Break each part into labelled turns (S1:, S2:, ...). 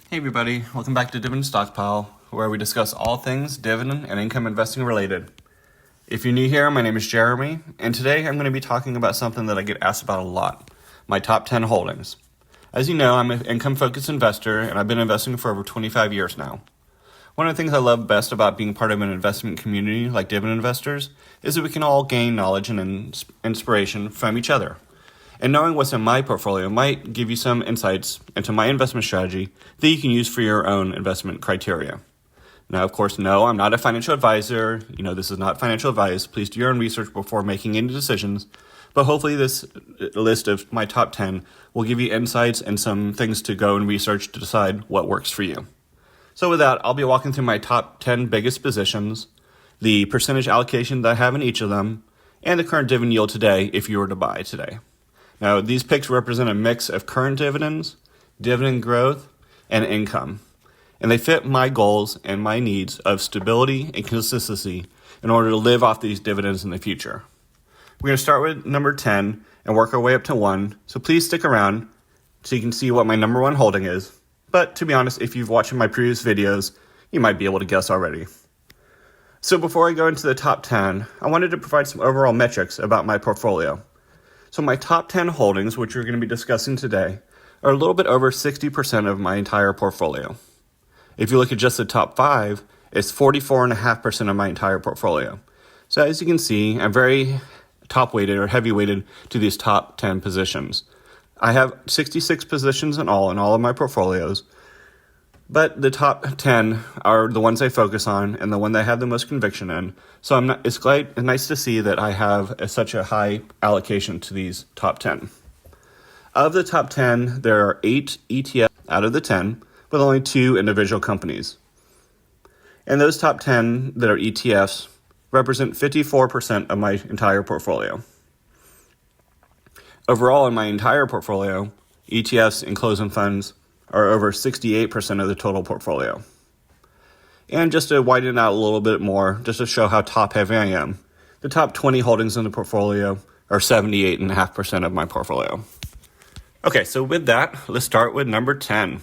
S1: Hey everybody, welcome back to Dividend Stockpile, where we discuss all things dividend and income investing related. If you're new here, my name is Jeremy, and today I'm going to be talking about something that I get asked about a lot, my top 10 holdings. As you know, I'm an income-focused investor, and I've been investing for over 25 years now. One of the things I love best about being part of an investment community like dividend investors is that we can all gain knowledge and inspiration from each other. And knowing what's in my portfolio might give you some insights into my investment strategy that you can use for your own investment criteria. Now, of course, no, I'm not a financial advisor. This is not financial advice. Please do your own research before making any decisions. But hopefully this list of my top 10 will give you insights and some things to go and research to decide what works for you. So with that, I'll be walking through my top 10 biggest positions, the percentage allocation that I have in each of them, and the current dividend yield today if you were to buy today. Now, these picks represent a mix of current dividends, dividend growth, and income. And they fit my goals and my needs of stability and consistency in order to live off these dividends in the future. We're going to start with number 10 and work our way up to 1. So please stick around so you can see what my number 1 holding is. But to be honest, if you've watched my previous videos, you might be able to guess already. So before I go into the top 10, I wanted to provide some overall metrics about my portfolio. So my top 10 holdings, which we're going to be discussing today, are a little bit over 60% of my entire portfolio. If you look at just the top 5, it's 44.5% of my entire portfolio. So as you can see, I'm very top-weighted or heavy-weighted to these top 10 positions. I have 66 positions in all of my portfolios, but the top 10 are the ones I focus on and the one that I have the most conviction in. So it's nice to see that I have such a high allocation to these top 10. Of the top 10, there are 8 ETFs out of the 10, with only 2 individual companies. And those top 10 that are ETFs represent 54% of my entire portfolio. Overall, in my entire portfolio, ETFs and closed-end funds are over 68% of the total portfolio. And just to widen it out a little bit more, just to show how top-heavy I am, the top 20 holdings in the portfolio are 78.5% of my portfolio. Okay, so with that, let's start with number 10.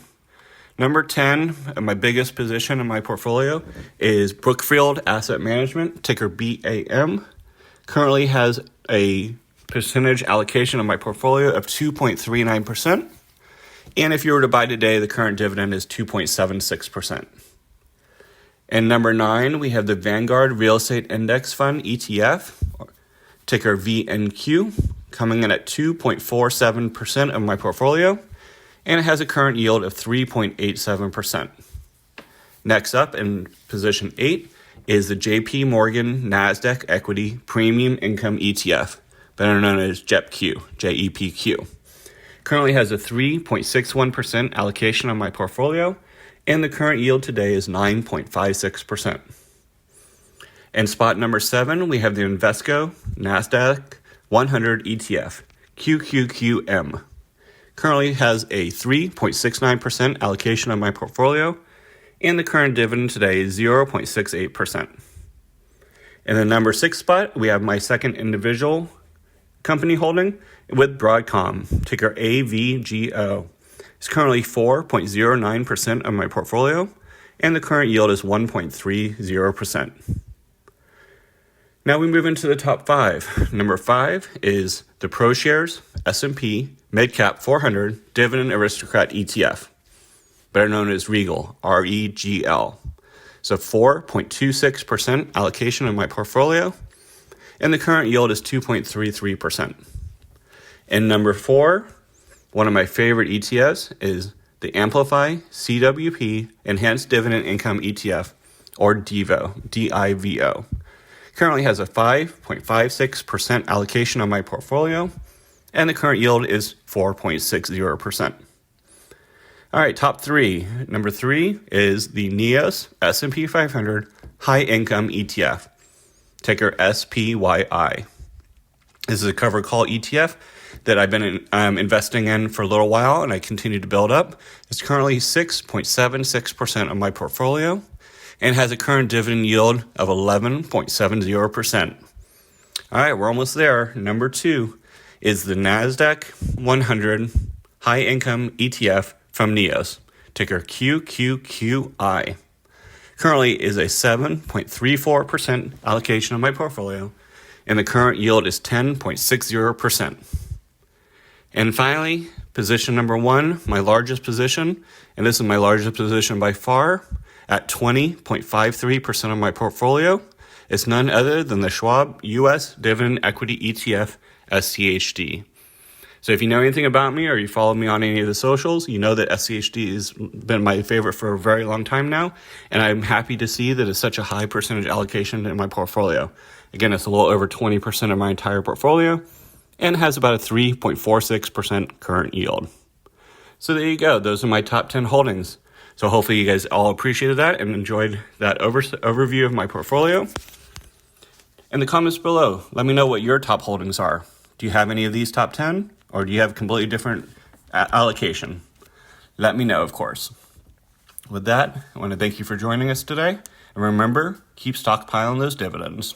S1: Number 10, my biggest position in my portfolio, is Brookfield Asset Management, ticker BAM. Currently has a percentage allocation of my portfolio of 2.39%. And if you were to buy today, the current dividend is 2.76%. And number 9, we have the Vanguard Real Estate Index Fund ETF, ticker VNQ, coming in at 2.47% of my portfolio, and it has a current yield of 3.87%. Next up, in position 8, is the JP Morgan NASDAQ Equity Premium Income ETF, better known as JEPQ, JEPQ. Currently has a 3.61% allocation on my portfolio, and the current yield today is 9.56%. And spot number 7, we have the Invesco NASDAQ 100 ETF, QQQM. Currently has a 3.69% allocation on my portfolio, and the current dividend today is 0.68%. In the number 6 spot, we have my second individual company holding with Broadcom, ticker AVGO. It's currently 4.09% of my portfolio, and the current yield is 1.30%. Now we move into the top 5. Number 5 is the ProShares S&P Midcap 400 Dividend Aristocrat ETF, better known as Regal, REGL. So 4.26% allocation of my portfolio, and the current yield is 2.33%. And number 4, one of my favorite ETFs is the Amplify CWP Enhanced Dividend Income ETF, or DIVO, D-I-V-O. Currently has a 5.56% allocation on my portfolio, and the current yield is 4.60%. All right, top 3. Number 3 is the NEOS S&P 500 High Income ETF, ticker SPYI. This is a covered call ETF that I've been investing in for a little while, and I continue to build up. It's currently 6.76% of my portfolio and has a current dividend yield of 11.70%. All right, we're almost there. Number 2 is the NASDAQ 100 High Income ETF from NEOS, ticker QQQI. Currently is a 7.34% allocation of my portfolio, and the current yield is 10.60%. And finally, position number 1, my largest position, and this is my largest position by far, at 20.53% of my portfolio. It's none other than the Schwab U.S. Dividend Equity ETF SCHD. So if you know anything about me or you follow me on any of the socials, you know that SCHD has been my favorite for a very long time now, and I'm happy to see that it's such a high percentage allocation in my portfolio. Again, it's a little over 20% of my entire portfolio and has about a 3.46% current yield. So there you go. Those are my top 10 holdings. So hopefully you guys all appreciated that and enjoyed that overview of my portfolio. In the comments below, let me know what your top holdings are. Do you have any of these top 10? Or do you have a completely different allocation? Let me know, of course. With that, I want to thank you for joining us today. And remember, keep stockpiling those dividends.